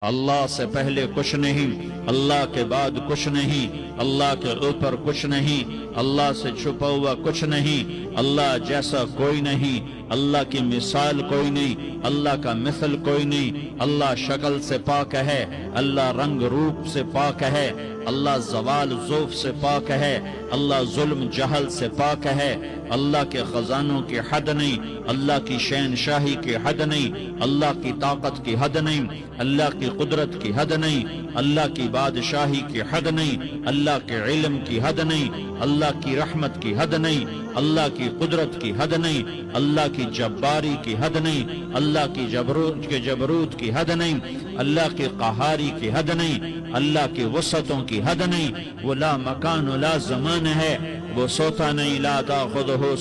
اللہ سے پہلے کچھ نہیں، اللہ کے بعد کچھ نہیں، اللہ کے اوپر کچھ نہیں، اللہ سے چھپا ہوا کچھ نہیں، اللہ جیسا کوئی نہیں، اللہ کی مثال کوئی نہیں، اللہ کا مثل کوئی نہیں، اللہ شکل سے پاک ہے، اللہ رنگ روپ سے پاک ہے، اللہ زوال ذوف سے پاک ہے، اللہ ظلم جہل سے پاک ہے، اللہ کے خزانوں کی حد نہیں، اللہ کی شہنشاہی کی حد نہیں، اللہ کی طاقت کی حد نہیں، اللہ کی قدرت کی حد نہیں، اللہ کی بادشاہی کی حد نہیں، اللہ کے علم کی حد نہیں، اللہ کی رحمت کی حد نہیں، اللہ کی قدرت کی حد نہیں، اللہ کی جباری کی حد نہیں، اللہ کی جبروت کی حد نہیں، اللہ کی قہاری کی حد نہیں، اللہ کی وسعتوں کی حد نہیں، وہ لا مکان لا زمان ہے، وہ سوتا نہیں لا تاخذہ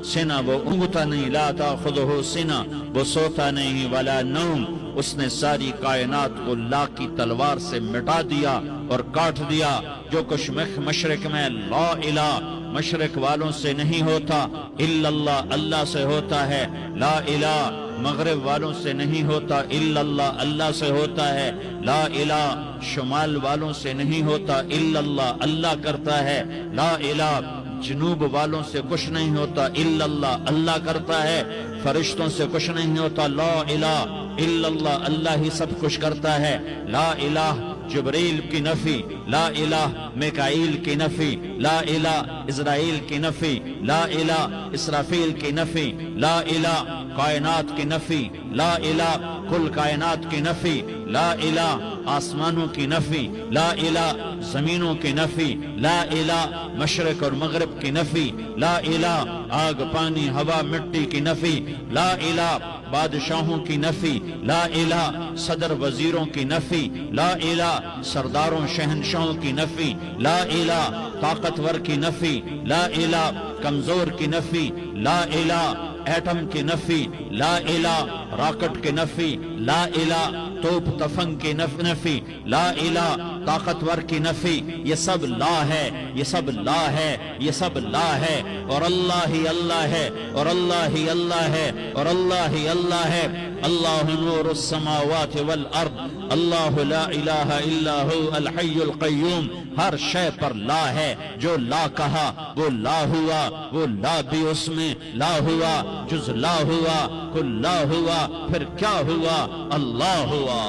سنہ، وہ اونگتا نہیں لا تاخذہ سنہ، وہ سوتا نہیں ولا نوم، اس نے ساری کائنات کو لا کی تلوار سے مٹا دیا اور کاٹ دیا۔ جو کچھ مشرق میں لا الہ مشرق والوں سے نہیں ہوتا، الا اللہ اللہ سے ہوتا ہے، لا الہ مغرب والوں سے نہیں ہوتا، الا اللہ اللہ سے ہوتا ہے، لا الہ شمال والوں سے نہیں ہوتا، الا اللہ اللہ کرتا ہے، لا الہ جنوب والوں سے کچھ نہیں ہوتا، الا اللہ اللہ کرتا ہے، فرشتوں سے کچھ نہیں ہوتا، لا الہ الا اللہ اللہ ہی سب کچھ کرتا ہے، لا الہ جبریل کی نفی، لا الہ میکائیل کی نفی، لا الہ اسرائیل کی نفی، لا الہ اسرافیل کی نفی، لا الہ کائنات کی نفی، لا الہ کل کائنات کی نفی، لا الہ آسمانوں کی نفی، لا الہ زمینوں کی نفی، لا الہ مشرق اور مغرب کی نفی، لا الہ آگ پانی ہوا مٹی کی نفی، لا الہ بادشاہوں کی نفی، لا الہ صدر وزیروں کی نفی، لا الہ سرداروں شہنشاہوں کی نفی، لا الہ طاقتور کی نفی، لا الہ کمزور کی نفی، لا الہ ایٹم کی نفی، لا الہ راکٹ کی نفی، لا الہ توپ تفنگ کی نفی، لا الہ طاقتور کی نفی، یہ سب لا ہے، یہ سب لا ہے، یہ سب لا ہے، اور اللہ ہی اللہ ہے، اور اللہ ہی اللہ ہے، اور اللہ ہی اللہ ہے۔ اللہ نور السماوات والارض، اللہ لا الہ الا ہو الحی القیوم، ہر شے پر لا ہے، جو لا کہا وہ لا ہوا، وہ لا بھی اس میں لا ہوا، جز لا ہوا کل لا ہوا، پھر کیا ہوا؟ اللہ ہوا۔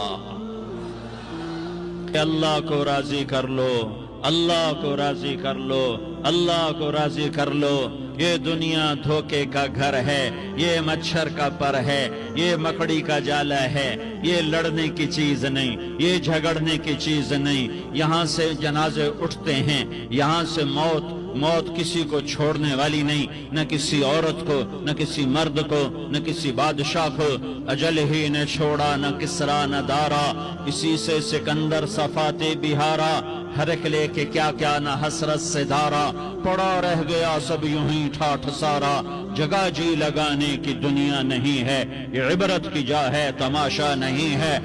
اللہ کو راضی کر لو، اللہ کو راضی کر لو، اللہ کو راضی کر لو۔ یہ دنیا دھوکے کا گھر ہے، یہ مچھر کا پر ہے، یہ مکڑی کا جالا ہے، یہ لڑنے کی چیز نہیں، یہ جھگڑنے کی چیز نہیں۔ یہاں سے جنازے اٹھتے ہیں، یہاں سے موت کسی کو چھوڑنے والی نہیں، نہ کسی عورت کو، نہ کسی مرد کو، نہ کسی بادشاہ کو۔ اجل ہی نے چھوڑا نہ کسرا نہ دارا، اسی سے سکندر صفات بہارا، ہرکلے کے کیا کیا نہ حسرت سے دھارا، پڑا رہ گیا سب یوں ہی ٹھاٹھ سارا۔ جگہ جی لگانے کی دنیا نہیں ہے، یہ عبرت کی جا ہے تماشا نہیں ہے۔